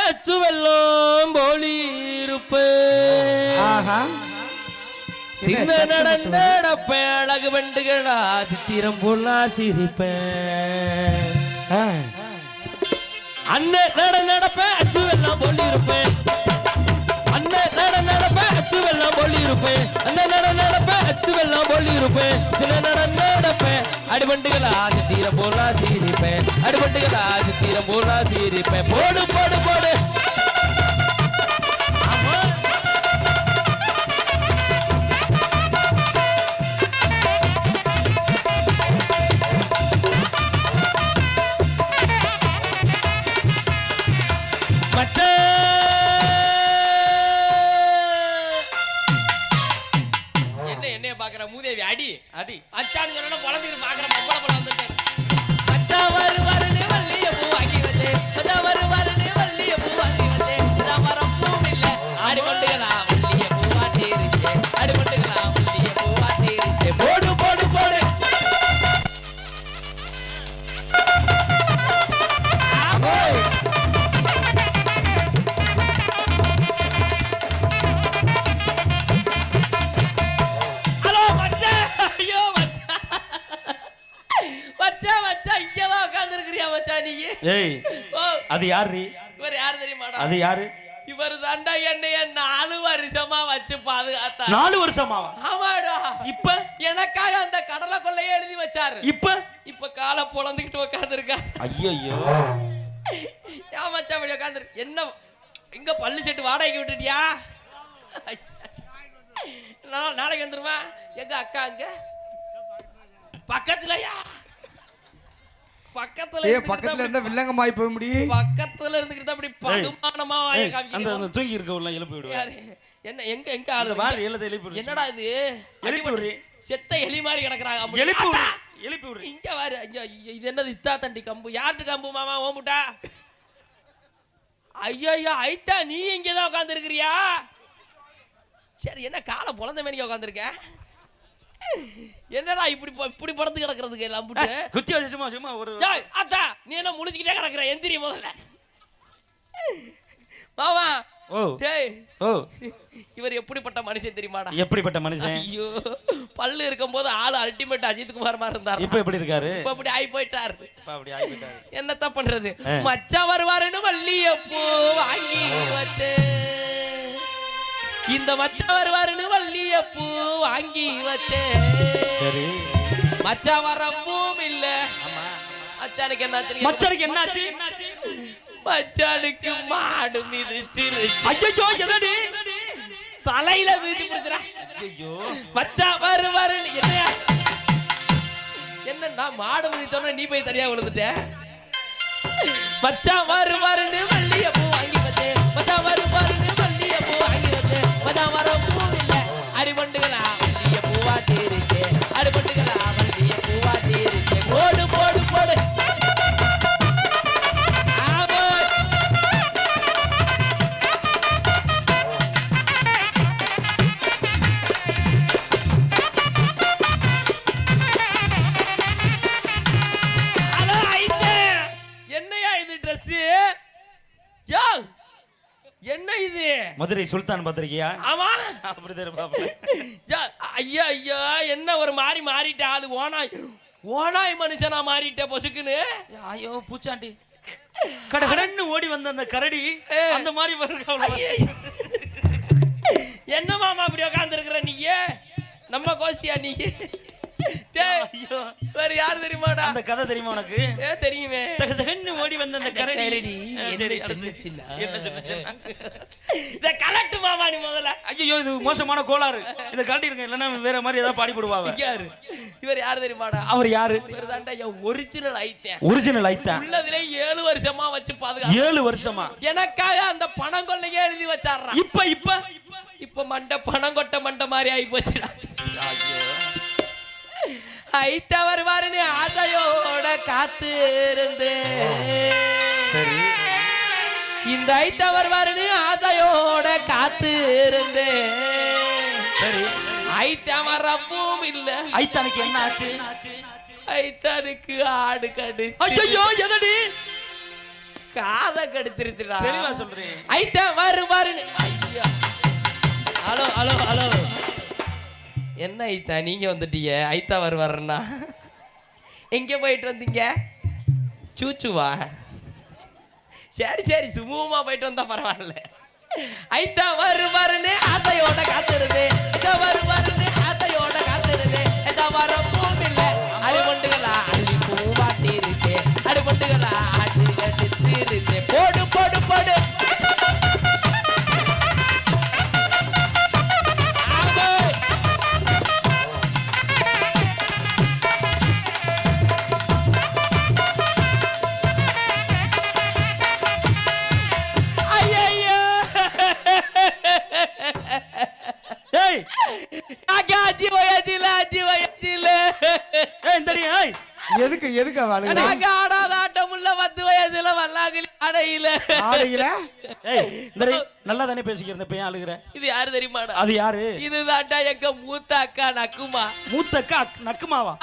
அச்சு வெள்ளம் போலி இருப்பேன். சின்ன நடப்பேன் அழகு வண்டுகளா சித்திரம் போலா சிரிப்பேன். அண்ணன் நடப்பேன் அச்சு வெள்ளம் போலி இருப்பேன். அண்ணன் நடப்பேன் அச்சு வெள்ளம் போலி இருப்பேன். அண்ணன் நடப்பேன் அச்சு வெள்ளம் போலி இருப்பேன். சின்ன நடப்பேன் அடிபண்டுகளா சித்திரம் போலா சிரிப்பேன். அடிபண்டுகளா சித்திரம் போலா சிரிப்பேன். போடு போடு போடு மூதேவி அடி அடி அச்சான்னு சொன்னா பொழந்துட்டு பாக்குற பொம்பளை பொழ வந்துட்டாரு. அச்சா வருவாருன்னு வள்ளிய பூ வாங்கி வச்சேன். அச்சா வருவாருன்னு வள்ளிய பூ வாங்கி வச்சேன். இதான் மரம் பூ இல்ல ஆடி கொண்டுகளா வள்ளிய பூ வாட்டி இருச்சேன். ஆடி கொண்டுகளா வள்ளிய பூ வாட்டி இருச்சேன். போடு போடு போடு அது யாரு? இவர் யாரு தெரியுமாடா? அது யாரு? இவர் தாண்டா என்னைய 4 வருஷமா வச்சு பாதுகாத்தா. 4 வருஷமாவா? ஆமாடா. இப்ப எனக்காக அந்த கடலை கொள்ளையே எழுதி வச்சாரு. இப்ப காலை பொளந்துக்கிட்டு உட்கார்ந்திருக்கா. ஐயோ ஏன் மச்சான் இப்படி உட்கார்ந்திருக்க? என்ன எங்க பள்ளி செட்டு வாடகைக்கு விட்டுட்டியா? நாளைக்கு வந்துருமா? எங்க அக்கா அங்க பக்கத்துலயா? பக்கத்துல இருந்தா வில்லங்கமாய் போய் முடியும். பக்கத்துல இருந்துக்கிட்டு அப்படி பகுமானமா அந்த தூங்கி இருக்க உள்ள எழுப்பி விடுவாரு. என்ன எங்க எங்க ஆளு மாதிரி எழுத எழுப்பி விடு. என்னடா இது? எழுப்பி விடு. செத்த எலி மாதிரி கிடக்குறாங்க. எழுப்பி விடு. எழுப்பி விடு. இங்க வாரு. இது என்னது இத்தா தண்டி கம்பு? யார்ட்டு கம்பு மாமா ஓம்புட்டா? ஐயோ ஐத்தா நீ இங்க தான் உட்கார்ந்து இருக்கறியா? சரி என்ன காலை பொளந்த மேனிக்கு உட்கார்ந்திருக்க? என்னடா இப்படி படுத்து கிடக்குறதுக்கு எல்லாம் புட்டு குச்சி வச்சு சும்மா ஒரு அத்தா நீ என்ன முழிச்சுக்கிட்டே கிடக்குற? எந்திரி முதல்ல மாமா. ஓ டேய் ஓ இவர் எப்படிப்பட்ட மனுஷன் தெரியுமாடா? எப்படிப்பட்ட மனுஷன்? ஐயோ பல்லு இருக்கும்போது ஆளு அல்டிமேட் அஜித் குமார் மாதிரி இருந்தார். இப்ப எப்படி இருக்காரு? இப்ப அப்படி ஆகி போயிட்டாரு. என்னத்த பண்றது? மச்சான் வருவாருன்னு வள்ளியப்பூ வாங்கி வச்சே. இந்த மச்சான் வருவாருன்னு வள்ளியப்பூ வாங்கி வச்சே. சரி மச்சான் வரவும் இல்ல. மச்சானுக்கு என்னாச்சு? மச்சானுக்கு என்னாச்சு? மச்சானுக்கு மாடு மிதிச்சிருச்சு. ஐயோ எதடி தலையில மிதிச்சு புடிச்சறா. ஐயோ மச்சான் வருவாருன்னு என்னன்னா மாடு மிதிச்சோன்னா நீ போய் தனியா விழுந்துட்ட. மச்சான் வருவாருன்னு வள்ளியப்பூ வாங்கி வச்சே. மச்சான் வருவாருன்னு வள்ளியப்பூ வாங்கி வச்சே. மச்சான் வரவும் இல்ல அடிபண்டுகளா வள்ளிய பூவாட்டி இருச்சே. அடிபண்டுகளா வள்ளிய பூவாட்டி இருச்சே. போடு போடு போடு என்னையா இது ட்ரெஸ்? என்ன இது? மதுரை சுல்தான் பத்திரிக்கையா? ஆமா ஐயா ஐயா என்ன ஒரு மாறி மாறிட்ட ஆளு. ஓனாய் மனுஷனா மாறிட்ட பொசுக்குன்னு. ஐயோ பூச்சாண்டி கடகடன்னு ஓடி வந்த அந்த கரடி அந்த மாதிரி வருங்க. என்ன மாமா அப்படி உட்கார்ந்து இருக்கிற நீங்க? நம்ம கோஷ்டியா நீங்க? வேற யாரு தெரியுமாடா? அந்த கதை தெரியுமா உனக்கு? தெரியுமே. தகதகன்னு ஓடி வந்த அந்த கரடி என்ன சொல்லுச்சு? இத கலெக்ட் மாமா நீ முதல்ல. ஐயோ இது மோசமான கோளாறு. இத கலட்டிருங்க இல்லனா வேற மாதிரி ஏதாவது பாடி போடுவாங்க. யாரு இவர்? யாரு தெரியுமாடா? அவர் யாரு? இவர்தான்டா ஒரிஜினல் ஐத்தேன். ஒரிஜினல் ஐத்தேன். உள்ளதிலே 7 வருஷமா வச்சு பாதுகாத்து. 7 வருஷமா எனக்காக அந்த பணம் கொள்ளையே எழுதி வச்சாரா. இப்ப மண்ட பணம் கொட்ட மண்ட மாதிரி ஆயி போச்சுடா. ஐத்த வருவாருன்னு ஆசையோட காத்து இருந்து. சரி இந்த ஐத்த வருவாருன்னு ஆசையோட காத்து இருந்து. சரி ஐத்த வரவும் இல்ல. ஐத்தானுக்கு என்ன ஆச்சு? ஐத்தானுக்கு ஆடு கடிச்சு. ஐயோ எதடி? காதை கடிச்சிருச்சுடா. தெளிவா சொல்றேன். ஐத்தா வரு வரு. ஐயா ஹலோ ஹலோ ஹலோ, என்ன ஐத்தா நீங்க வந்துட்டீங்க? ஐத்தா வருவாருன்னா எங்க போயிட்டு வந்தீங்க? சூச்சுவா? சரி சரி, சுமூகமா போயிட்டு வந்தா பரவாயில்ல. ஐத்தா வருவாருன்னு ஆசையோட காத்துருது, ஐத்தா வருவாருன்னு ஆசையோட காத்துருது. ஐத்தா வர பூமில்ல அடிபண்டுகளா அள்ளி பூவாட்டிருச்சு, அடிபண்டுகளா ஆட்டி கட்டிச்சிருச்சு. போடு போடு போடு. எதுக்கு எதுக்கு வாழுங்க? நாங்க ஆடாத ஆட்டமுள்ள 10 வயசுல வல்லாகில ஆடையில ஆடையில. ஏய் இந்த நல்லா தானே பேசிக்கிறேன். இப்ப ஏன் அழுகுற? இது யாரு தெரியுமாடா? அது யாரு? இதுதான்டா எங்க மூத்த அக்கா நக்குமா. மூத்த அக்கா நக்குமாவா?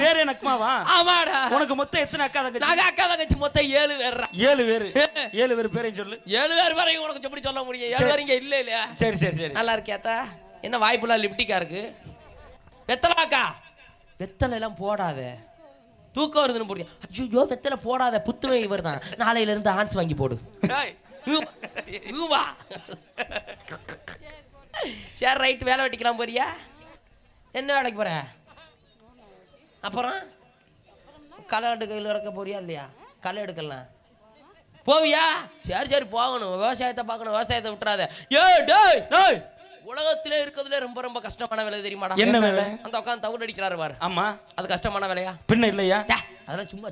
பேரே நக்குமாவா? ஆமாடா. உனக்கு மொத்தம் எத்தனை அக்கா தங்கச்சி? நாங்க அக்கா தங்கச்சி மொத்தம் 7 பேர். 7 பேர். 7 பேர் பேரையும் சொல்லு. 7 பேர் வரையும் உனக்கு எப்படி சொல்ல முடியும்? 7 பேர் இங்க இல்ல இல்லையா? சரி சரி சரி. நல்லா இருக்கியாத்தா? என்ன வாய்ப்புலாம் லிப்டிக்கா இருக்கு? வெத்தலாக்கா? வெத்தலை எல்லாம் போடாத, தூக்கம் வருதுன்னு போடுறியா? ஐயோ வெத்தலை போடாத, புத்துணை வருதான். நாளையில இருந்து ஆன்ஸ் வாங்கி போடு. சரி ரைட், வேலை வெட்டிக்கலாம் போறியா? என்ன வேலைக்கு போற? அப்புறம் களை எடுக்க இறக்க போறியா இல்லையா? களை எடுக்கலாம் போவியா? சரி சரி போகணும், விவசாயத்தை பார்க்கணும், விவசாயத்தை விட்டுறாத. ஏ டேய் டேய், உலகத்திலே இருக்கிறதுல ரொம்ப ரொம்ப கஷ்டமான வேலை தெரியுமாடா? என்ன வேலை? அந்த உட்காந்து தவுடு அடிக்கிறாரு பாரு. ஆமா, அது கஷ்டமான வேலையா? பின்ன இல்லையா? அதெல்லாம் சும்மா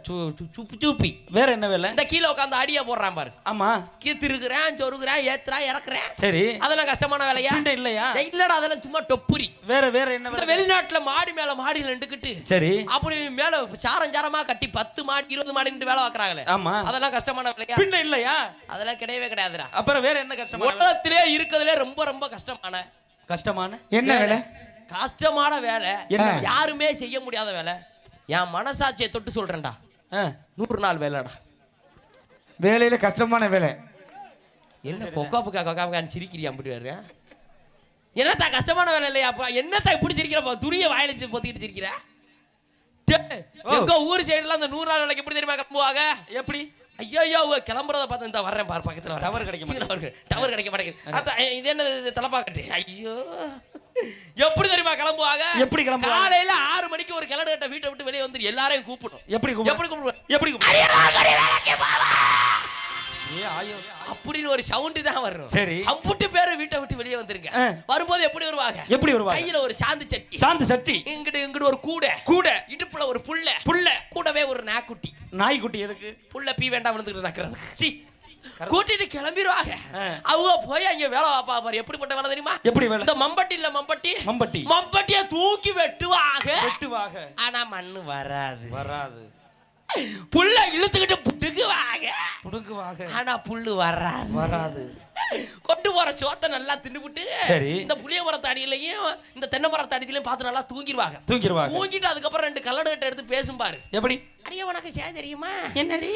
சூப்பி. வேற என்ன வேலை? இந்த கீழே உட்காந்து அடியா போடுறான் பாரு. ஆமா, கீத்திருக்கிறேன், சொருகிறேன், ஏத்துறேன், இறக்குறேன். சரி, அதெல்லாம் கஷ்டமான வேலையா? பின்ன இல்லையா? இல்லடா, அதெல்லாம் சும்மா டொப்புரி. வேற வேற என்ன வேலை? வெளிநாட்டுல மாடி மேல மாடியில நின்றுக்கிட்டு சரி அப்படி மேல சாரஞ்சாரமா கட்டி 10 மாடி 20 மாடி வேலை பார்க்கறாங்களே. ஆமா, அதெல்லாம் கஷ்டமான வேலையா? பின்ன இல்லையா? அதெல்லாம் கிடையவே கிடையாதுடா. அப்புறம் வேற என்ன கஷ்டமான வேலை? உலகத்திலே இருக்கிறதுல ரொம்ப ரொம்ப கஷ்டமான என்ன வேலை? கஷ்டமான வேலை, யாருமே செய்ய முடியாத வேலை. என் மனசாட்சியை தொட்டு சொல்றேன்டா, 100 நாள் வேலைடா. வேலையில கஷ்டமான வேலை என்ன கொக்காப்புக்கான்னு சிரிக்கிறியா? அப்படி என்னத்தா கஷ்டமான வேலை இல்லையா? என்னத்தா இப்படி சிரிக்கிறப்ப துரிய வாயில பொத்திக்கிட்டு சிரிக்கிற? எங்க ஊர் சைடுல அந்த 100 நாள் வேலைக்கு எப்படி தெரியுமா கிளம்புவாங்க? எப்படி? ஐயோ கிளம்புறத பார்த்து இந்த வர்றேன் பாரு, பக்கத்துல டவர் கிடைக்க மாட்டேங்குது. இது என்ன தலைப்பாக்கட்டு? ஐயோ எப்படி தெரியுமா கிளம்புவாங்க? எப்படி கிளம்புவாங்க? காலையில 6 மணிக்கு ஒரு கிளடு கட்ட வீட்டை விட்டு வெளியே வந்து எல்லாரையும் கூப்பிடும். எப்படி அப்படின்னு ஒரு சவுண்ட் தான் வரும். சரி, அம்புட்டு பேரு வீட்டை விட்டு வெளியே வந்திருக்க. வரும்போது எப்படி வருவாங்க? கையில ஒரு சாந்து சட்டி, இங்கிட்டு ஒரு கூட, இடுப்புல ஒரு புள்ள, கூடவே ஒரு நாய்க்குட்டி. எதுக்கு? புள்ள பீ வேண்டாம் விழுந்துட்டு நக்கறது. கூட்டிட்டு கிளம்பிடுவாங்க. அவங்க போய் அங்க வேலை பாப்பா பாரு. எப்படிப்பட்ட வேலை தெரியுமா? எப்படி வேலை? இந்த மம்பட்டிய தூக்கி வெட்டுவாங்க. ஆனா மண்ணு வராது. புல்ல இழுத்துக்கிட்டு புடுங்குவாங்க. ஆனா புல்லு வராது. கொண்டு போற சோத்தை நல்லா தின்னுபிட்டு இந்த புளிய மரத்து அடியிலையும் இந்த தென்னை மரத்து அடியிலையும் பார்த்து நல்லா தூங்கிடுவாங்க. தூங்கிட்டு அதுக்கப்புறம் 2 கல்லடு கட்டை எடுத்து பேசும் பாரு. எப்படி? அடியே உனக்கு செய்ய தெரியுமா? என்னடி?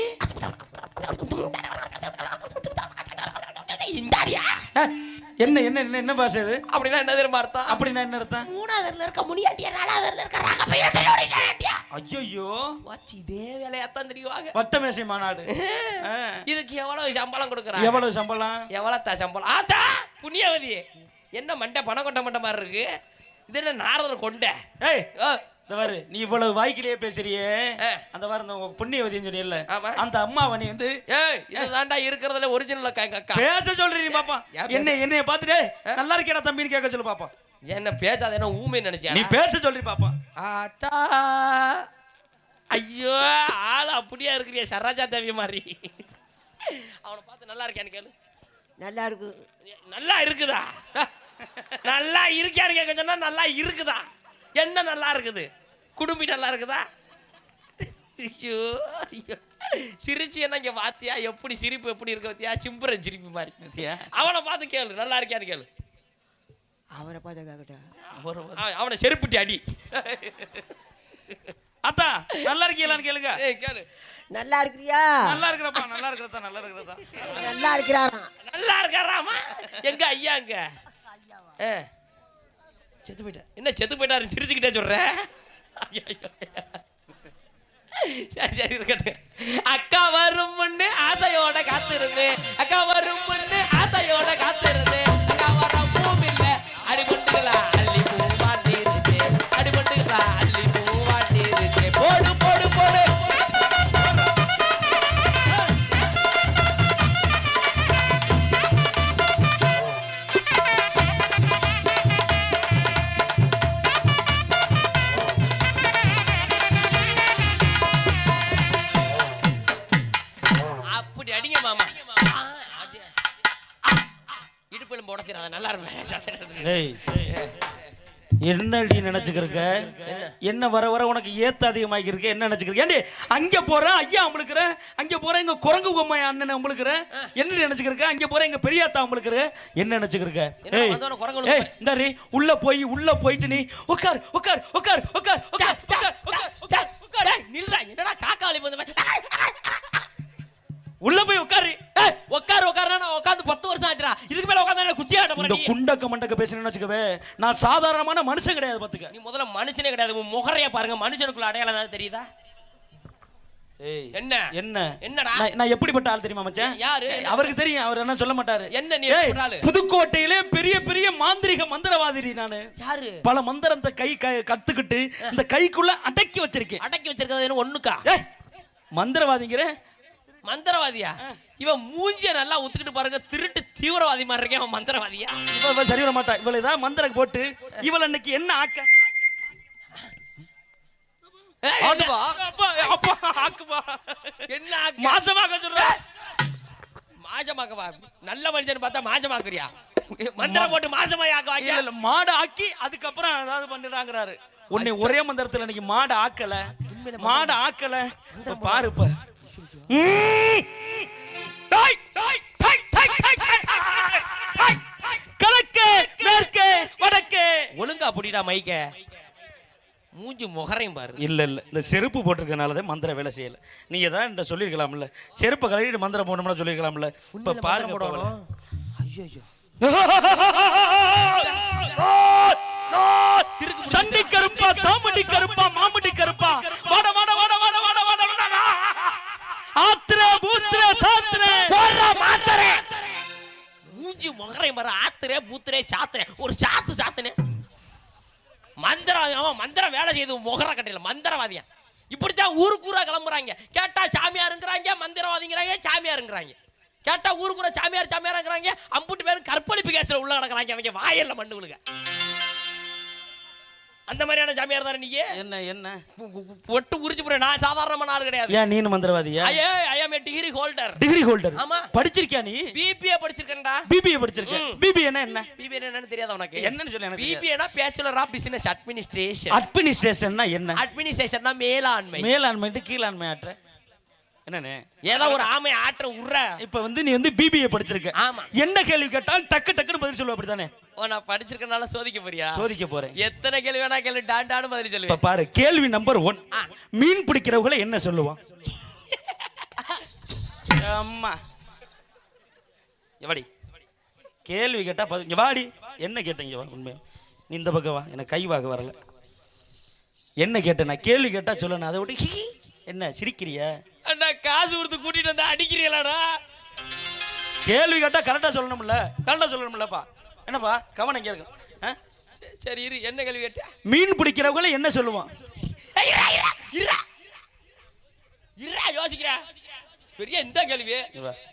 என்ன பாஷை இது? அப்படின்னா என்ன தெரியுமா அர்த்தம்? அப்படின்னா என்ன அர்த்தம்? 3ஆவதுல இருக்க முனியாண்டியா, 4ஆவதுல இருக்க ராகப்பையா. ஐயோ, வாச்சி இதே வேலையாத்தான் தெரியுவாங்க. வட்டமேசை மாநாடு. இதுக்கு எவ்வளவு சம்பளம் கொடுக்குறாங்க? எவ்வளவு சம்பளம்? ஆத்தா புண்ணியவதி, என்ன மண்டை பணம் கொண்ட மண்டை மாதிரி இருக்கு. இது என்ன நாரதர் கொண்ட? ஏய் பாரு, நீ இவ்வளவு வாய்க்கிலேயே பேசுறியே. அந்த மாதிரி அந்த புண்ணியவதின்னு சொன்னீல்ல, அந்த அம்மாவை நீ வந்து இதுதான்டா இருக்கிறதுல ஒரிஜினல் அக்கா பேச சொல்றீ பாப்பா. என்னைய பார்த்துட்டு நல்லா இருக்கேடா தம்பின்னு கேட்க சொல்லு பாப்பா. என்ன பேசாத, என்ன ஊமை நினைச்சா? நீ பேச சொல்றீ பாப்பா. ஆத்தா ஐயோ, ஆள் அப்படியா இருக்கிறியா? சரோஜா தேவி மாதிரி. அவனை பார்த்து நல்லா இருக்கியான்னு கேளு. நல்லா இருக்குதா? நல்லா இருக்கியான்னு கேட்க சொன்னா நல்லா இருக்குதா? என்ன நல்லா இருக்குது? குடும்பி நல்லா இருக்குதா? ஐயோ சிரிச்சு என்ன இங்க பாத்தியா? எப்படி சிரிப்பு எப்படி இருக்க பாத்தியா? சிம்புரன் சிரிப்பு மாதிரி. அவனை பார்த்து கேளு, நல்லா இருக்கியான்னு கேளு. அவனை பார்த்து கேட்கட்டா? அவனை செருப்புட்டி அடி. அத்தா நல்லா இருக்கீங்களான்னு கேளுங்க. கேளு. நல்லா இருக்கிறியா? நல்லா இருக்கிறப்பா, நல்லா இருக்கிறதா, நல்லா இருக்கிறதா. நல்லா இருக்கிறாராம். நல்லா இருக்காராமா? எங்க ஐயா எங்க? செத்து போயிட்டா. என்ன செத்து போயிட்டாரு சிரிச்சுக்கிட்டே சொல்ற? சரி சரி இருக்கட்டும். அக்கா வரும் முன்னு ஆசையோட காத்திருந்தேன், அக்கா வரும் முன்னு ஆசையோட காத்திருந்தேன், அக்கா வர பூமில்ல அடிபட்டுகளா அள்ளி பூவாட்டி இருந்தே, அடிபட்டுகளா அள்ளி பூவாட்டி இருந்தே. போடு போடு போடு. அப்படி அடிங்க மாமா. இடுப்பிலும் போடச்சிடாத நல்லா இருப்பேன். என்னடி நினைச்சுக்கிறக்க? என்ன வர வர உனக்கு ஏத்த அதிகமாகி இருக்கு. என்ன நினைச்சுக்கிறேன்? ஏண்டி அங்க போறேன் ஐயா அம்பளுக்குற, அங்க போறேன் இங்க குரங்கு பொம்மை அண்ணன் அம்பளுக்குற. என்ன நினைச்சுக்கிறக்க? அங்க போறேன் இங்க பெரியாத்தா அம்பளுக்குற. என்ன நினைச்சுக்கிறக்க? ஏய் இந்தாரி உள்ள போயிட்டு நீ உட்கார் உட்கார் உட்கார் உட்கார் உட்கார் உட்கார் உட்கார். நில்றா. என்னடா காக்காளி வந்த மாதிரி உள்ள போய் உட்காரு. உட்காரு உட்காருனா நான் உட்கார்ந்து 10 வருஷம் ஆச்சுடா. இதுக்கு மேல உட்கார்ந்தா குச்சி ஆட்ட போறேன். இந்த குண்டக்க மண்டக்க பேசணும்னு வச்சுக்கவே, நான் சாதாரணமான மனுஷன் கிடையாது பாத்துக்க. நீ முதல்ல மனுஷனே கிடையாது. உன் முகரைய பாருங்க. மனுஷனுக்குள்ள அடையாளம் ஏதாவது தெரியுதா? என்ன என்ன என்னடா? நான் எப்படிப்பட்ட ஆள் தெரியுமா மச்சான்? யாரு? அவருக்கு தெரியும். அவர் என்ன சொல்ல மாட்டாரு. என்ன நீ எப்படி ஆளு? புதுக்கோட்டையிலே பெரிய பெரிய மாந்திரிக மந்திரவாதி நானு. யாரு? பல மந்திரத்தை கத்துக்கிட்டு இந்த கைக்குள்ள அடக்கி வச்சிருக்கேன். அடக்கி வச்சிருக்கிறது ஒண்ணுக்கா? மந்திரவாதிங்கிற மந்திரவாதியா? இவன் மூஞ்சிய நல்லா ஒத்துக்கிட்டு பாருங்க. திருட்டு தீவிரவாதி மாதிரி இருக்கேன். அவன் மந்திரவாதியா? இவ சரி வர மாட்டா. இவள ஏதாவது மந்திரம் போட்டு இவள இன்னைக்கு என்ன ஆக்க என்ன மாசமாக சொல்ற? மாசமாக்கவா? நல்ல மனுஷன் பார்த்தா மாசமாக்குறியா? மந்திரம் போட்டு மாசமாய் ஆக்க? இல்ல மாடு ஆக்கி அதுக்கப்புறம் ஏதாவது பண்ணிடுறாங்கிறாரு. உன்னை ஒரே மந்திரத்துல இன்னைக்கு மாடு ஆக்கல பாரு. இப்ப கிழக்கு மேற்கு வடக்கு ஒழுங்கா புடிடா மைக்க. மூஞ்சி முகரையும் பாரு. இல்ல இந்த செருப்பு போட்டிருக்கனாலதான் மந்திர வேலை செய்யல. நீங்க தான் இந்த சொல்லிருக்கலாம்ல, செருப்பை கழுவிட்டு மந்திரம் போடணும்னா சொல்லிருக்கலாம்ல. இப்ப பாருங்க போடணும். ஐயோ சண்டி கருப்பா, சாமுண்டி கருப்பா, மாமுண்டி கருப்பா, வாட வாட வாட வாட வாட வாட வாட ஆத்ரே பூத்ரே சாத்ரே போறா மாத்ரே. மூஞ்சி முகரையும் பாரு. ஆத்ரே பூத்ரே சாத்ரே. ஒரு சாத்துனே மந்திரம். அவன் மந்திரம் வேலை செய்து முகர கட்டையில மந்திரவாதியா. இப்படித்தான் ஊருக்கூரா கிளம்புறாங்க. கேட்டா சாமியாருங்கிறாங்க, மந்திரவாதிங்கிறாங்க, சாமியாருங்கிறாங்க. கேட்டா ஊருக்கூரா சாமியாருங்கிறாங்க. அம்புட்டு பேரும் கற்பழிப்பு கேஸ்ல உள்ள கிடக்குறாங்க. அவங்க வாயில மண்ணுகளுங்க. அந்த மாதிரியான சாமியார் தானே நீங்க? என்ன ஒட்டு உரிச்சு போற. நான் சாதாரணமான ஆள் கிடையாது. ஏன் நீ மந்திரவாதியா? ஐ அம் a degree holder. Degree holder? ஆமா. படிச்சிருக்கியா நீ? பிபிஏ படிச்சிருக்கேன்டா. பிபிஏ படிச்சிருக்க? பிபிஏ என்ன? பிபிஏ என்னன்னு தெரியாதா உனக்கு? என்னன்னு சொல்லு எனக்கு. பிபிஏனா பேச்சுலர் ஆஃப் பிசினஸ் அட்மினிஸ்ட்ரேஷன். அட்மினிஸ்ட்ரேஷன்னா என்ன? அட்மினிஸ்ட்ரேஷன்னா மேலாண்மை. மேலாண்மைட்டு கீழாண்மை ஆற்ற என்னன்னு ஏதோ ஒரு ஆமை ஆற்ற உர்ற. இப்ப நீ பிபிஏ படிச்சிருக்க. ஆமா. என்ன கேள்வி கேட்டால் டக்கு டக்குன்னு பதில் சொல்லுவ. அப்படிதானே? நான் படிச்சிருக்கனால சோதிக்க போறியா? சோதிக்க போறேன். எத்தனை கேள்வி வேணா கேள்வி டாண்டான்னு பதில் சொல்லுவேன். இப்ப பாரு, கேள்வி நம்பர் 1. மீன் பிடிக்கிறவங்கள என்ன சொல்லுவான்? அம்மா எவாடி கேள்வி கேட்டா இங்க வாடி. என்ன கேட்டீங்க? வா உண்மை. நீ இந்த பக்கம் வா. எனக்கு கை வாக வரல. என்ன கேட்டேன்? நான் கேள்வி கேட்டா சொல்லணும். அதை விட்டு என்ன சிரிக்கிறிய? அண்ணா காசு கொடுத்து கூட்டிட்டு வந்தா அடிக்கிறீங்களாடா? கேள்வி கேட்டா கரெக்டா சொல்லணும்ல. என்னப்பா கவனம் இங்க இருக்கு. சரி இரு. என்ன கேள்வி கேட்ட? மீன் பிடிக்கிறவங்கள என்ன சொல்லுவான்? யோசிக்கிறேன். பெரிய இந்த கேள்வி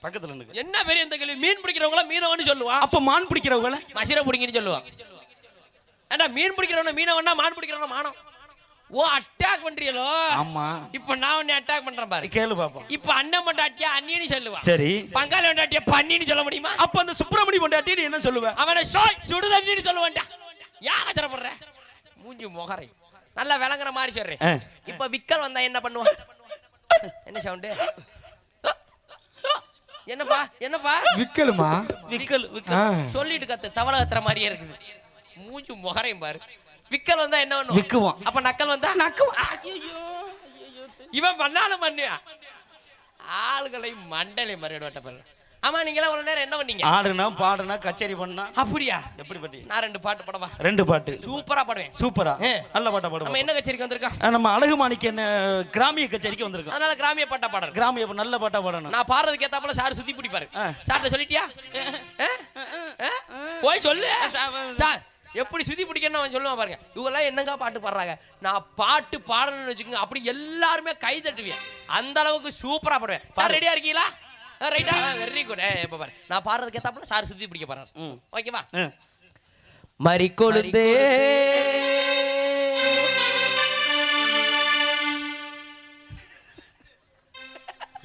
பக்கத்துல இருக்கு. என்ன பெரிய இந்த கேள்வி? மீன் பிடிக்கிறவங்கள மீனவன்னு சொல்லுவான். அப்ப மான் பிடிக்கிறவங்கள மசிர பிடிங்கன்னு சொல்லுவான். ஏண்டா மீன் பிடிக்கிறவன மீனவன்னா, மான் பிடிக்கிறவன மானம். ஓ அட்டாக் பண்றீங்களோ? ஆமா. இப்ப நான் உன்னை அட்டாக் பண்றேன் பாரு. கேளு பாப்போம். இப்ப அண்ணன் பொண்டாட்டியா அண்ணின்னு சொல்லுவான். சரி. பங்காளி பொண்டாட்டியா பண்ணின்னு சொல்ல முடியுமா? அப்ப அந்த சுப்பிரமணி பொண்டாட்டி என்ன சொல்லுவ? அவனை சுடு தண்ணின்னு சொல்லுவான்டா. ஏன் அவசரப்படுற? மூஞ்சி முகரை நல்லா விளங்குற மாதிரி சொல்றேன். இப்ப விக்கல் வந்தா என்ன பண்ணுவான்? என்ன சவுண்டு? என்னப்பா விக்கலுமா? விக்கல் சொல்லிட்டு கத்து தவளை கத்துற மாதிரியே இருக்குது. மூஞ்சி முகரையும் பாரு. விக்கல் வந்தா என்ன பண்ணும்? விக்குவான். அப்ப நக்கல் வந்தா நக்குவான். ஐயோ இவன் பண்ணாலும் பண்ணுவான். ஆளுகளை மண்டலை மறியடட்ட பாரு. ஆமா, நீங்க எல்லாம் ஒரு நேரம் என்ன பண்ணீங்க? ஆடுனா பாடுனா கச்சேரி பண்ணா. அப்படியா? எப்படி பட்டி? நான் 2 பாட்டு பாடவா? 2 பாட்டு சூப்பரா பாடுவேன். சூப்பரா, நல்ல பாட்டா பாடுவோம். நம்ம என்ன கச்சேரிக்கு வந்திருக்கோம்? நம்ம அழகுமாணிக்கு என்ன கிராமிய கச்சேரிக்கு வந்திருக்கோம். அதனால கிராமிய பாட்டா பாடுறேன். கிராமிய நல்ல பாட்டா பாடணும். நான் பாடுறதுக்கு ஏத்தாப்புல சார் சுத்தி பிடிப்பாரு. சார்ட்ட சொல்லிட்டியா? போய் சொல்லு சார். எப்படி சுத்தி பிடிக்கணும்னு அவன் சொல்லுவான் பாருங்க. இவங்கெல்லாம் என்னங்க பாட்டு பாடுறாங்க. நான் பாட்டு பாடணும்னு வச்சுக்கோங்க, அப்படி எல்லாருமே கை தட்டுவேன். அந்த அளவுக்கு சூப்பரா பாடுவேன். சார் ரெடியா இருக்கீங்களா? ரைட்டா, வெரி குட். இப்ப பாரு, நான் பாடுறதுக்கு ஏத்தாப்புல சார் சுத்தி பிடிக்க போறாரு. ஓகேவா? மறி கொழுந்தே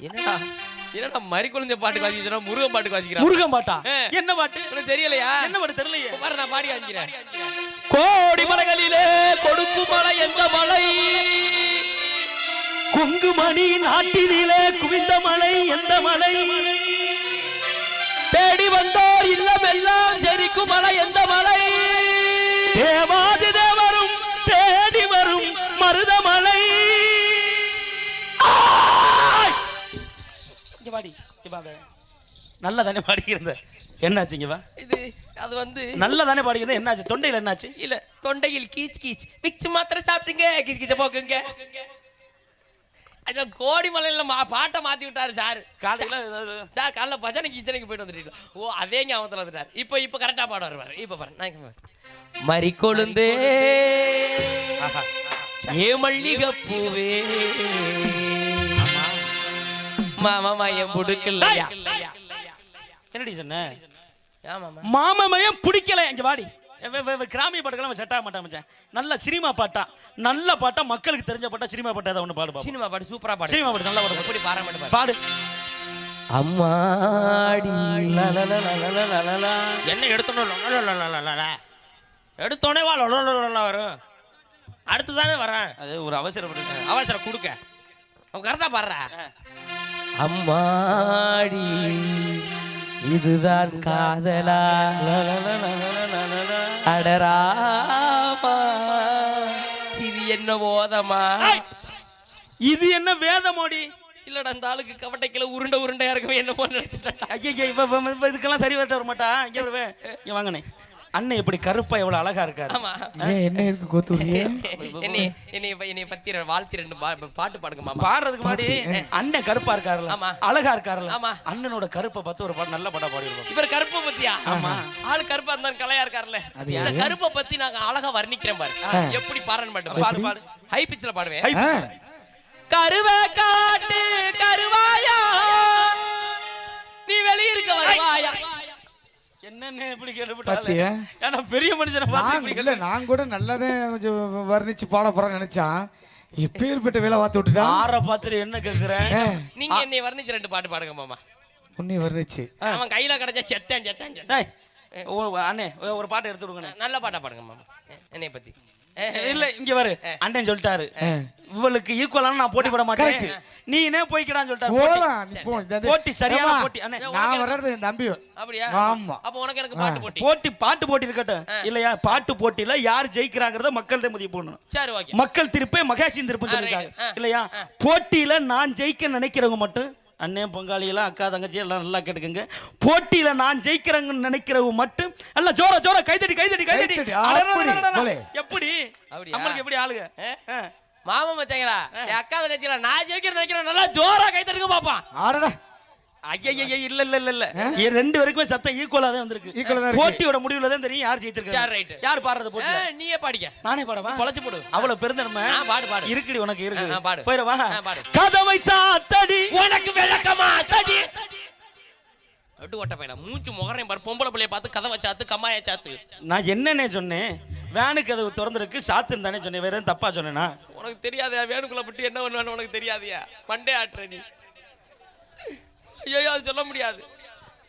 என்னடா என்னடா மறி கொழுந்தே பாட்டு வாசிக்கிறா, முருகன் பாட்டு வாசிக்கிறா. முருகன் பாட்டா? என்ன பாட்டு? உனக்கு தெரியலையா? என்ன பாட்டு தெரியலையே? பாரு, நான் பாடி காமிக்கிறேன். கோடி மலைகளிலே கொடுக்கும் மலை எந்த மலை? கொங்குமணி நாட்டினிலே குவிந்த மலை எந்த மலை? தேடி வந்தோர் இல்லம் எல்லாம் செரிக்கும் மலை எந்த மலை? தேவாதி தேவரும் தேடி வரும் மருதமலை. நல்ல தானே பாடிக்கிறத, என்னாச்சுங்க? வா, இது அது வந்து நல்ல தானே பாடிக்கிறது, என்னாச்சு? தொண்டையில் என்னாச்சு? இல்ல, தொண்டையில் கீச் கீச் விக்ஸ் மாத்திரை சாப்பிட்டுங்க, கீச் கீச்ச போக்குங்க. அதான் கோடி மலையில பாட்டை மாத்தி விட்டாரு சார். காலையில சார் காலைல பஜனை கிச்சனைக்கு போயிட்டு வந்துட்டீங்க. ஓ, அதே ஞாபகத்துல வந்துட்டாரு. இப்போ கரெக்டா பாட வருவாரு. இப்போ பாரு, நான் மறி கொழுந்தே ஏ மல்லிகை பூவே மாமமயம் புடிக்கலையா? என்னடி சொன்ன? ஆமா, மாமமயம் பிடிக்கல. இங்க வாடி. கிராமிய பாட்டுக்கெல்லாம் செட் ஆக மாட்டான் மச்சான். நல்ல சினிமா பாட்டா, நல்ல பாட்டா, மக்களுக்கு தெரிஞ்ச பாட்டா, சினிமா பாட்டா ஏதாவது ஒன்று பாடு. சினிமா பாட்டு சூப்பரா பாடு. சினிமா பாட்டு நல்லா பாடு. எப்படி பாராமட்டு பாடு. அம்மாடி என்ன எடுத்தோடனே வா வரும். அடுத்துதானே வரேன். அது ஒரு அவசரப்பட்டு அவசரம் கொடுக்க அவன் கரெக்டா பாடுற. அம்மாடி இதுதான் காதலா அடராமா இது என்ன போதமா? இது என்ன வேதமோடி? இல்லடா, அந்த ஆளுக்கு கவட்டைக்குள்ள உருண்டையா இருக்கவே என்ன போன நினைச்சிட்டா. ஐயா, இதுக்கெல்லாம் சரி வர மாட்டா. இங்க வாங்கண்ணே. அண்ணன் எப்படி கருப்பா எவ்வளவு அழகா இருக்காரு. ஆமா, என்ன இருக்கு கோத்துறியே? என்னை பத்தி வாழ்த்தி 2 பாட்டு பாடுங்க மாமா. பாடுறதுக்கு முன்னாடி அண்ணன் கருப்பா இருக்காருல்ல, ஆமா, அழகா இருக்காருல்ல, ஆமா, அண்ணனோட கருப்பை பார்த்து ஒரு பாட்டு நல்ல பாட்டா பாடிடுவோம். இவர் கருப்பை பத்தியா? ஆமா, ஆளு கருப்பா இருந்தா கலையா இருக்காருல்ல. இந்த கருப்பை பத்தி நாங்க அழகா வர்ணிக்கிறேன் பாரு. எப்படி பாடுறேன்னு மட்டும் பாடு. பாடு, ஹை பிட்ச்ல பாடுவேன். கருவை காட்டு கருவாயா நீ வெளியிருக்க வருவாயா. என்னன்னு எப்படி கேள்விப்பட்டாலே ஏன்னா பெரிய மனுஷனை பார்த்து இல்ல, நான் கூட நல்லதே கொஞ்சம் வர்ணிச்சு பாட போறேன்னு நினைச்சான். எப்பேற்பட்ட வேலை பார்த்து விட்டுட்டா. ஆற பார்த்துட்டு என்ன கேக்குறேன்? நீங்க என்னை வர்ணிச்சு 2 பாட்டு பாடுங்க மாமா. உன்னை வர்ணிச்சு அவன் கையில கிடைச்சா செத்தேன். அண்ணே ஒரு பாட்டு எடுத்து விடுங்க. நல்ல பாட்டா பாடுங்க மாமா. என்னை பத்தி இல்ல, இங்க வரு. அண்ணன் சொல்லிட்டாரு இவளுக்கு ஈக்குவலான நான் போட்டி போட மாட்டேன், நீ என்ன போய்க்கடான்னு சொல்லிட்டாரு. போட்டி சரியான போட்டி. நான் வர்றது என் தம்பி. அப்படியா? ஆமா. அப்ப உனக்கு எனக்கு பாட்டு போட்டி இருக்கட்டும். இல்லையா, பாட்டு போட்டியில யார் ஜெயிக்கிறாங்கறத மக்கள் தான் முடிவு பண்ணணும். சரி, ஓகே. மக்கள் திருப்பே மகேஷின் திருப்பம் சொல்லிருக்காங்க. இல்லையா, போட்டியில நான் ஜெயிக்க நினைக்கிறவங்க மட்டும், அண்ணன் பொங்காளி எல்லாம் அக்கா தங்கச்சி எல்லாம் நல்லா கேட்டுக்கங்க, போட்டியில நான் ஜெயிக்கிறேன்னு நினைக்கிறவங்க மட்டும் நல்லா ஜோர கைதட்டி. எப்படி நம்மளுக்கு எப்படி ஆளுங்க மாமா மச்சாங்களா, அக்கா தங்கச்சில நான் ஜெயிக்கிறேன் நினைக்கிறேன், நல்லா ஜோரா கைதட்டுங்க பாப்பான். ஐயா, இல்ல 2 பேருக்குமே சத்தம் ஈக்குவலா தான் வந்திருக்கு. போட்டியோட முடிவுல தான் தெரியும் யார் ஜெயிச்சிருக்காங்க. யார் பாடுறது போட்டி? நீயே பாடிக்க. நானே பாடவா? பொளச்சு போடு. அவ்வளவு பெருந்தன்மை. பாடு. இருக்குடி உனக்கு இருக்கு. பாடு. போயிரவா? கதவை சாத்தடி உனக்கு விளக்கமா தடி. அட்டு ஓட்ட பையனா மூச்சு முகரையும் பாரு. பொம்பளை பிள்ளைய பார்த்து கதவை சாத்து கம்மாயா சாத்து. நான் என்னன்னே சொன்னேன்? வேனு கதவு திறந்திருக்கு சாத்துன்னு தானே சொன்னேன். வேற தப்பா சொன்னேனா? உனக்கு தெரியாதயா வேணுக்குள்ள விட்டு என்ன பண்ணுவான்னு உனக்கு தெரியாதியா? மண்டே ஆட்டுற நீ. ஐயோ, அது சொல்ல முடியாது.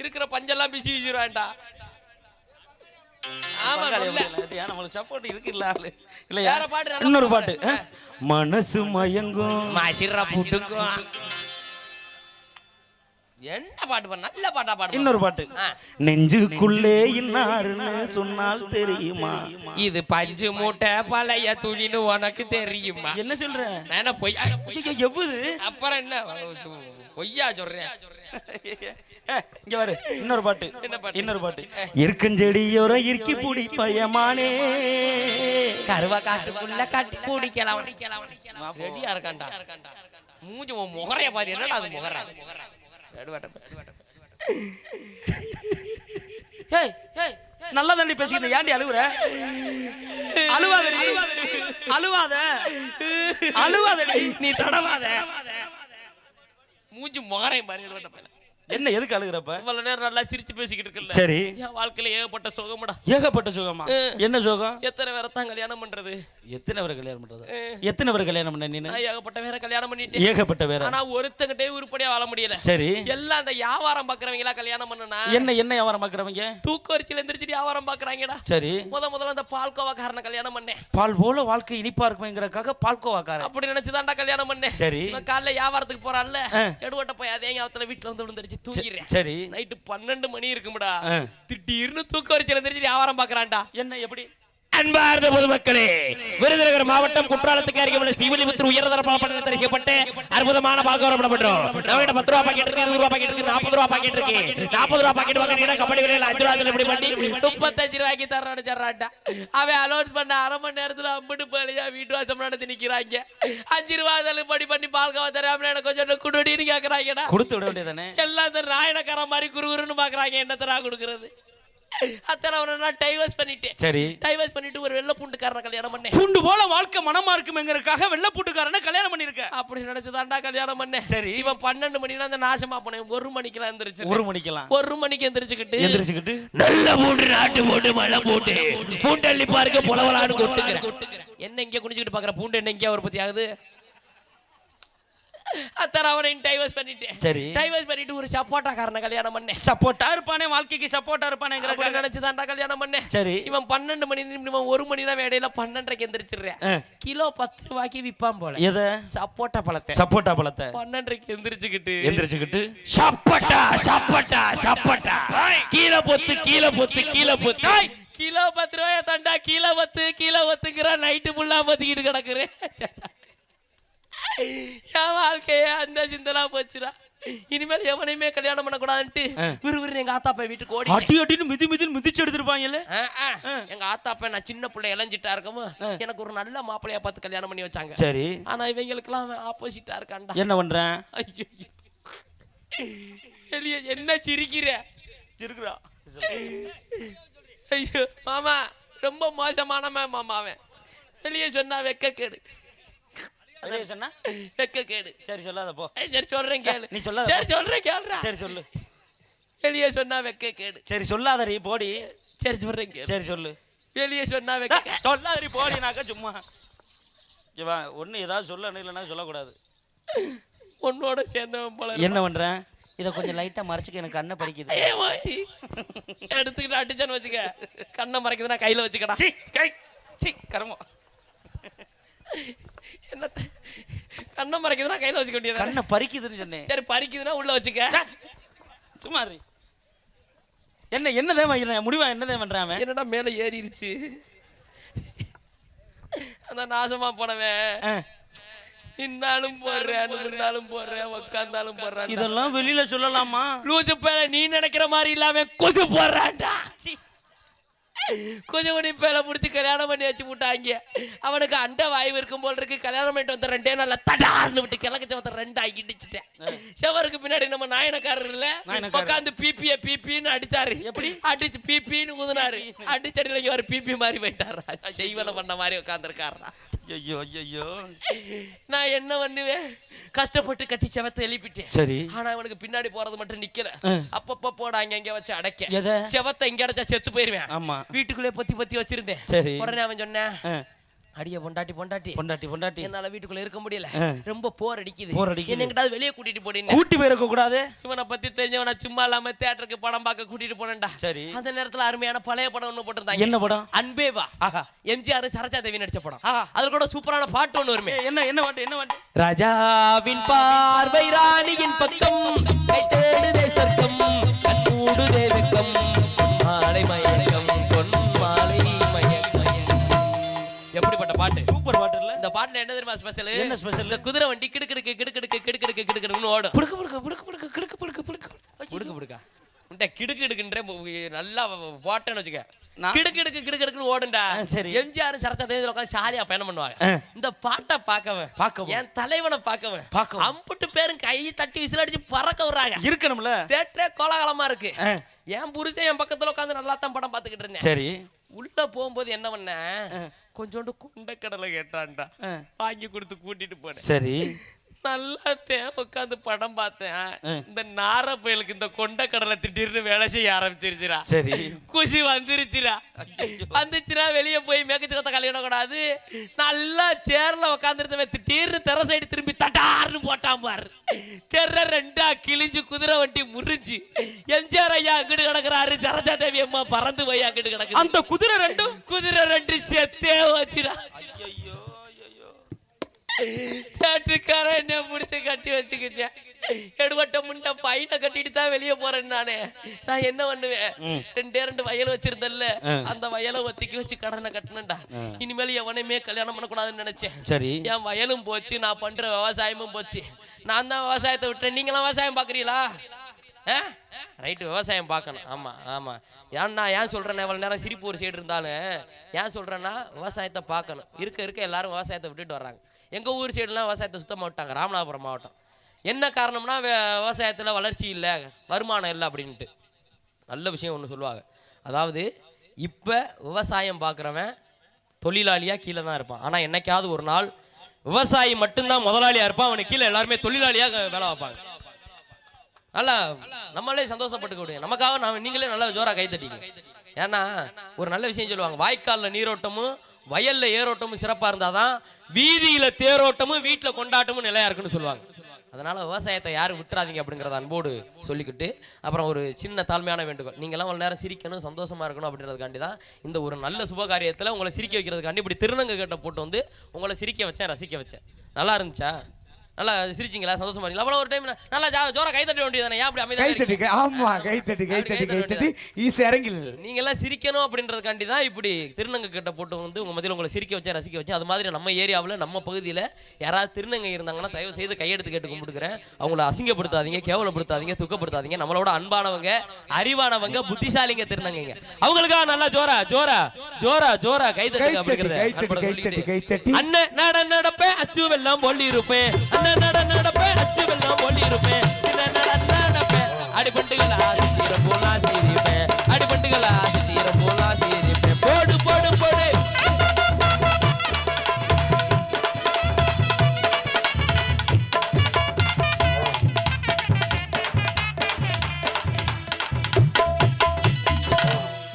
இருக்கிற பஞ்செல்லாம் பிசி வீசிடுவான்டா. ஆமா, நம்மளுக்கு சப்போர்ட் இருக்கு இல்ல இல்ல. இன்னொரு பாட்டு, மனசு மயங்கும் மாசிரா புட்டுக்கும் என்ன பாட்டு பாடு? நல்ல பாட்டா பாடு. இன்னொரு பாட்டு. நெஞ்சுக்குள்ளே இன்னாருன்னு சொன்னால் தெரியுமா? இது பஞ்சு மூட்டை பழைய துணின்னு உனக்கு தெரியுமா? என்ன சொல்ற? நான் பொய்யா எவ்வளவு? அப்புறம் என்ன பொய்யா சொல்றேன். இங்க பாரு இன்னொரு பாட்டு. இன்னொரு பாட்டு. இருக்கஞ்செடியோர இறுக்கி பூடி பயமானே கருவா காட்டுக்குள்ள கட்டி பூடிக்கலாம். ரெடியா இருக்கான்டா. மூஞ்சி முகரைய பாரு. என்னடா அது முகர? நல்லா தாண்டி பேசிக்கிட்டு ஏன்டி அழுவுற? அழுவாதடி, அழுவாத, அழுவாதடி, நீ தடவாத. மூஞ்சி முகரைய பாரு. என்ன எதுக்கு அழுகுறப்ப? இவ்வளவு நேரம் நல்லா சிரிச்சு பேசிக்கிட்டு இருக்கல. சரி. என் வாழ்க்கையில ஏகப்பட்ட சோகம்டா. ஏகப்பட்ட சோகமா? என்ன சோகம்? எத்தனை பேரை தான் கல்யாணம் பண்றது? எத்தனை பேரை கல்யாணம் பண்றது? எத்தனை பேரை கல்யாணம் பண்ண நீ? ஏகப்பட்ட பேரை கல்யாணம் பண்ணிட்டேன். ஏகப்பட்ட பேரை. ஆனா ஒருத்தங்கிட்டே உருப்படியா வாழ முடியல. சரி. எல்லாம் அந்த வியாபாரம் பாக்குறவங்க எல்லாம் கல்யாணம் பண்ணனா என்ன வியாபாரம் பாக்குறவங்க? தூக்கரிச்சில எந்திரிச்சு வியாபாரம் பாக்குறாங்கடா. சரி. முதல்ல அந்த பால்கோவாக்காரனை கல்யாணம் பண்ணேன். பால் போல வாழ்க்கை இனிப்பா இருக்குங்கிறதுக்காக பால்கோவாக்காரன் அப்படி நினைச்சுதான்டா கல்யாணம் பண்ணேன். சரி. காலைல வியாபாரத்துக்கு போறான்ல, எடுவட்ட போய் அதே ஞாபகத்துல வீட்டுல வந்து விழுந்துருச்சு தூங்கிடுறேன். சரி. நைட்டு 12 மணி இருக்கும்டா. திடீர்னு தூக்கரிச்சில எந்திரிச்சு வியாபாரம் பாக்குறான்டா. என்ன எப்படி? அன்பார்ந்த பொதுமக்களே, விருதுநகர் மாவட்டம் குற்றாலத்துக்கு அருகே உள்ள சிவிலிபுத்தூர் உயர்தர பாலப்பட்டத்தில் தரிசிக்கப்பட்டு அற்புதமான பால்கோவா பண்ணப்பட்டோம். நம்மகிட்ட 10 ரூபா பாக்கெட் இருக்கு, 20 ரூபா பாக்கெட் இருக்கு, 40 ரூபா பாக்கெட் இருக்கு. 40 ரூபா பாக்கெட் வாங்கினா கபடி விலையில 5 ரூபா இப்படி பண்ணி 35 ரூபாய்க்கு தர்றான்னு சொல்றான்டா. அவன் அலோன்ஸ் பண்ண அரை மணி நேரத்துல அம்பிட்டு பழியா வீட்டு வாசம் நடத்தி நிக்கிறாங்க. 5 ரூபா தள்ளுபடி பண்ணி பால்கோவா தராம எனக்கு கொஞ்சம் குடுடின்னு கேக்குறாங்கடா. கொடுத்து விட வேண்டியதானே? எல்லாம் இந்த ராயணக்கார மாதிரி குறுகுறுன்னு பாக்குறாங்க. என்ன தரா கொடுக்கறது? அத்தனை அவனை டைவர்ஸ் பண்ணிட்டேன். சரி. டைவர்ஸ் பண்ணிட்டு ஒரு வெள்ளை பூண்டுக்காரனை கல்யாணம் பண்ணேன். பூண்டு போல வாழ்க்கை மனமா இருக்குமேங்கறதுக்காக வெள்ளை பூண்டுக்காரனை கல்யாணம் பண்ணிருக்க. அப்படி நினைச்சுதான்டா கல்யாணம் பண்ணேன். சரி. இவன் 12 மணினா அந்த நாசமா போனேன். 1 மணிக்கெல்லாம் எந்திரிச்சு 1 மணிக்கெல்லாம் 1 மணிக்கு எந்திரிச்சுக்கிட்டு நல்ல பூண்டு நாட்டு பூண்டு மழை பூண்டு பூண்டள்ளி பாருங்க புலவலான்னு கொட்டுக்கிறேன். என்ன இங்கே குடிச்சுக்கிட்டு பாக்குற? பூண்டு என்ன இங்கே உற்பத்தி ஆகுது? அத்தனை அவனை டைவர்ஸ் பண்ணிட்டேன். சரி. டைவர்ஸ் பண்ணிட்டு ஒரு சப்போட்டாக்காரனை கல்யாணம் பண்ணேன். சப்போட்டா இருப்பானே, வாழ்க்கைக்கு சப்போட்டா இருப்பானேங்கறத நினைச்சுதான்டா கல்யாணம் பண்ணேன். சரி. இவன் 12 மணி இவன் 1 மணி தான் இடையில 12:30க்கு எந்திரிச்சிடுறேன். கிலோ 10 ரூபாய்க்கு விற்பான் போல. எதை? சப்போட்டா பழத்தை. சப்போட்டா பழத்தை 12:30க்கு எந்திரிச்சுக்கிட்டு சப்போட்டா சப்போட்டா சப்போட்டா கீழே பொத்து கீழே பொத்து கீழே பொத்து கிலோ 10 ரூபாய தண்டா கிலோ 10 நைட்டு ஃபுல்லா பத்திக்கிட்டு கிடக்குறேன். என் வாழ்க்கைய அந்த சிந்தனா போச்சுடா. இனிமேல் எவனையுமே கல்யாணம் பண்ணக்கூடாதுன்ட்டு விறுவிறு எங்க ஆத்தாப்பா வீட்டுக்கு ஓடி அடி அடின்னு மிதிச்சு எடுத்துருப்பாங்கல்ல. எங்க ஆத்தாப்பா நான் சின்ன பிள்ளை இளைஞ்சிட்டா இருக்கமோ எனக்கு ஒரு நல்ல மாப்பிள்ளையா பார்த்து கல்யாணம் பண்ணி வச்சாங்க. சரி. ஆனா இவங்களுக்கு எல்லாம் ஆப்போசிட்டா இருக்கான்டா. என்ன பண்றேன்? ஐயோ என்ன சிரிக்கிற? சிரிக்கிறா. ஐயோ மாமா ரொம்ப மோசமான மாமா. அவன் வெளியே சொன்னா வெக்க கேடு. சொன்னா வெக்க கேடு. சரி சொல்லாத போ. சரி சொல்றேன் கேளு. நீ சொல்லாத. சரி சொல்றேன் கேளுடா. சரி சொல்லு. வெளியே சொன்னா வெக்க கேடு. சரி சொல்லாதடி போடி. சரி சொல்றேன் கேளு. சரி சொல்லு. வெளியே சொன்னா வெக்க சொல்லாதடி போடினாக்க சும்மா இவா ஒண்ணு ஏதாவது சொல்லணும், இல்லைன்னா சொல்லக்கூடாது. உன்னோட சேர்ந்தவன் போல. என்ன பண்றேன்? இதை கொஞ்சம் லைட்டா மறைச்சுக்க, எனக்கு கண்ணை பறிக்குது. எடுத்துக்கிட்டு அடிச்சான்னு வச்சுக்க. கண்ணை மறைக்குதுன்னா கையில வச்சுக்கடா. கரமோ என்ன கண்ணை மறைக்குதுன்னா கையில வச்சுக்க வேண்டியது. கண்ணை பறிக்குதுன்னு சொன்னேன். சரி பறிக்குதுன்னா உள்ள வச்சுக்க. சும்மா என்னதே முடிவா என்னதே பண்றான்? என்னடா மேல ஏறிடுச்சு. அந்த நாசமா போனவன் இன்னாலும் போடுறேன், முன்னாலும் போடுறேன், உட்கார்ந்தாலும் போடுறேன். இதெல்லாம் வெளியில சொல்லலாமா? லூசு பேர நீ நினைக்கிற மாதிரி இல்லாம கொசு போடுறான்டா. கொஞ்சம் மணி பேல முடிச்சு கல்யாணம் பண்ணி வச்சு விட்டாங்க. அவனுக்கு அண்ட வாய்வு இருக்கும் போல் இருக்கு. கல்யாணம் பண்ணிட்டு வந்த 2 நாள்ல தடார்னு விட்டு கிழக்கு சவத்தை 2 இடிச்சுட்டேன். செவருக்கு பின்னாடி நம்ம நாயனக்காரர் இல்ல உட்காந்து பிபின்னு அடிச்சாரு. எப்படி அடிச்சு பிபின்னு ஊதுனாரு. அடிச்சடியில இங்க ஒரு பிபி மாதிரி போயிட்டாரா. செய்வன பண்ண மாதிரி உட்காந்துருக்காரா. ஐயோ ஐயோ நான் என்ன பண்ணுவேன்? கஷ்டப்பட்டு கட்டி செவத்தை எழுப்பிட்டேன். சரி. ஆனா அவனுக்கு பின்னாடி போறது மட்டும் நிக்கல. அப்பப்ப போட அங்க வச்சு அடைக்க. செவத்தை இங்க அடைச்சா செத்து போயிருவேன். ஆமா. வீட்டுக்குள்ளே பொத்தி வச்சிருந்தேன். சரி. உடனே அவன் சொன்னேன் அடிய பொண்டாட்டி பொண்டாட்டி பொண்டாட்டி பொண்டாட்டி என்னால வீட்டுக்குள்ள இருக்க முடியல, ரொம்ப போர் அடிக்குது, என்னங்கிட்ட வெளியே கூட்டிட்டு போனீங்க. கூட்டி போயிருக்க கூடாது. இவனை பத்தி தெரிஞ்சவன சும்மா இல்லாம தியேட்டருக்கு படம் பார்க்க கூட்டிட்டு போனேன்டா. சரி. அந்த நேரத்துல அருமையான பழைய படம் ஒண்ணு போட்டிருந்தாங்க. என்ன படம்? அன்பே வா. எம்ஜிஆர் சரோஜா தேவி நடிச்ச படம். அதுல கூட சூப்பரான பாட்டு ஒண்ணு வருமே. என்ன பாட்டு? என்ன பாட்டு? ராஜாவின் பார்வை ராணியின் பக்கம், கை தேடுதே சொர்க்கம், கண் மூடுதே வெக்கம், மாலை மயக்கம், பொன் மாலை மயக்கம். எப்படிப்பட்ட பாட்டு? சூப்பர் பாட்டு இல்ல? இந்த பாட்டுல என்ன தெரியுமா ஸ்பெஷல்? என்ன ஸ்பெஷல்? இந்த குதிரை வண்டி கிடுக்கிடுக்கு கிடுக்கிடுக்கு கிடுக்கிடுக்கு கிடுக்கிடுன்னு ஓடும். புடுக்கு புடுக்கு புடுக்கு புடுக்கு கிடுக்கு புடுக்கு புடுக்கு புடுக்கு புடுக்கா உன்ட்ட கிடுக்கிடுக்குன்ற நல்லா போட்டேன்னு வச்சுக்க. கிடுக்கிடுக்கு கிடுக்கிடுக்குன்னு ஓடுண்டா. சரி. எம்ஜிஆர் சரச்சா தேதியில உட்காந்து ஜாலியா பயணம் பண்ணுவாங்க. இந்த பாட்டை பார்க்கவன் என் தலைவனை பார்க்கவன் அம்புட்டு பேரும் கையை தட்டி விசில் அடிச்சு பறக்க விடுறாங்க. இருக்கணும்ல. தேட்டரே கோலாகலமா இருக்கு. என் புருஷன் என் பக்கத்துல உட்காந்து நல்லா தான் படம் பார்த்துக்கிட்டு இருந்தேன். சரி. உள்ள போகும்போது என்ன பண்ண, கொஞ்சோண்டு கொண்டக்கடலை கேட்டான்டா, வாங்கி கொடுத்து கூட்டிட்டு போனேன். சரி. நல்லா உட்காந்து படம் பார்த்தேன். இந்த நார பயலுக்கு இந்த கொண்டக்கடலை திடீர்னு வேலை செய்ய ஆரம்பிச்சிருச்சுடா. சரி. குஷி வந்துச்சுடா வெளியே போய் மேக்கச்சக்கத்தை கல்யாணம் கூடாது. நல்லா சேர்ல உட்காந்துருந்தவன் திடீர்னு தெர சைடு திரும்பி தட்டார்னு போட்டான் பாரு. தெர ரெண்டா கிழிஞ்சு குதிரை வண்டி முறிஞ்சு எம்ஜிஆர் ஐயா அங்கிட்டு கிடக்குறாரு, சரோஜா தேவி அம்மா பறந்து போய் அங்கிட்டு கிடக்கு. அந்த குதிரை ரெண்டு செத்தே வச்சுடா. தேட்டருக்காரன் என்ன பிடிச்சி கட்டி வச்சுக்கிட்டேன். எடுவட்ட முன்ன பையனை கட்டிட்டு தான் வெளியே போறேன். நான் என்ன பண்ணுவேன், 2 வயல் வச்சிருந்தேன்ல, அந்த வயலை ஒத்திக்கி வச்சு கடனை கட்டினேன்டா. இனிமேல் எவனையுமே கல்யாணம் பண்ணக்கூடாதுன்னு நினைச்சேன். சரி. என் வயலும் போச்சு, நான் பண்ற விவசாயமும் போச்சு. நான் தான் விவசாயத்தை விட்டேன். நீங்களாம் விவசாயம் பாக்குறீங்களா? ரைட்டு, விவசாயம் பார்க்கணும். ஆமா. ஏன் சொல்றேன்னா, இவ்வளவு நேரம் சிரிப்பு ஒரு சைடு இருந்தாலும் ஏன் சொல்றேன்னா, விவசாயத்தை பார்க்கணும். இருக்க எல்லாரும் விவசாயத்தை விட்டுட்டு வர்றாங்க. எங்கள் ஊர் சைடுலாம் விவசாயத்தை சுத்தமாக விட்டாங்க. ராமநாதபுரம் மாவட்டம். என்ன காரணம்னா, விவசாயத்தில் வளர்ச்சி இல்லை, வருமானம் இல்லை அப்படின்ட்டு. நல்ல விஷயம் ஒன்று சொல்லுவாங்க. அதாவது இப்போ விவசாயம் பார்க்குறவன் தொழிலாளியாக கீழே தான் இருப்பான். ஆனால் என்னைக்காவது ஒரு நாள் விவசாயி மட்டும்தான் முதலாளியாக இருப்பான், அவனுக்கு கீழே எல்லாருமே தொழிலாளியாக வேலை வைப்பாங்க. நல்லா நம்மளே சந்தோஷப்பட்டுக்க முடியும். நமக்காக நீங்களே நல்லா ஜோராக கை தட்டிங்க. ஏன்னா ஒரு நல்ல விஷயம் சொல்லுவாங்க, வாய்க்காலில் நீரோட்டமும் வயல்ல ஏரோட்டமும் சிறப்பாக இருந்தாதான் வீதியில தேரோட்டமும் வீட்டில் கொண்டாட்டமும் நிலையா இருக்குன்னு சொல்லுவாங்க. அதனால விவசாயத்தை யாரும் விட்டுறாதீங்க அப்படிங்கிறத அன்போடு சொல்லிக்கிட்டு, அப்புறம் ஒரு சின்ன தாழ்மையான வேண்டுகோள், நீங்களாம் ஒரு நேரம் சிரிக்கணும், சந்தோஷமா இருக்கணும் அப்படின்றதுக்காண்டி தான் இந்த ஒரு நல்ல சுபகாரியத்தில் உங்களை சிரிக்க வைக்கிறதுக்காண்டி இப்படி திருநங்கை கட்ட போட்டு வந்து உங்களை சிரிக்க வச்சேன், ரசிக்க வச்சேன். நல்லா இருந்துச்சா? நல்லா சிரிச்சிங்களா? சந்தோஷமா இருக்கீங்களா? அவ்வளோ ஒரு டைம் நல்லா ஜோரா கை தட்ட வேண்டியதானே? ஏன் அப்படி அமைதியா இருக்கீங்க? ஆமா, கை தட்டி ஈஸி இறங்கில். நீங்க எல்லாம் சிரிக்கணும் அப்படின்றதுக்காண்டி தான் இப்படி திருநங்கை கிட்ட போட்டு வந்து உங்க மத்தியில் உங்களை சிரிக்க வச்சா, ரசிக்க வச்சு. அது மாதிரி நம்ம ஏரியாவில் நம்ம பகுதியில் யாராவது திருநங்கை இருந்தாங்கன்னா தயவு செய்து கையெடுத்து கேட்டு கும்பிட்டுக்கிறேன். அவங்கள அசிங்கப்படுத்தாதீங்க, கேவலப்படுத்தாதீங்க, துக்கப்படுத்தாதீங்க. நம்மளோட அன்பானவங்க, அறிவானவங்க, புத்திசாலிங்க திருநங்கைங்க. அவங்களுக்காக நல்லா ஜோரா ஜோரா ஜோரா ஜோரா கை தட்டு அப்படிங்கிறது. அண்ணன் நட நடப்பேன் அச்சு வெல்லாம் பொல்லி இருப்பேன், நடப்பேன் அச்சு வெல்லாம் பொல்லி இருப்பேன், நடப்பேன் அடிபட்டுகளா சித்திர போலா சிரிப்பேன், அடிபட்டுகளா சித்திர போலா சிரிப்பேன். போடு போடு போடு.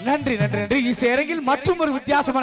நன்றி. இசை அரங்கில் மற்றும் ஒரு வித்தியாசமான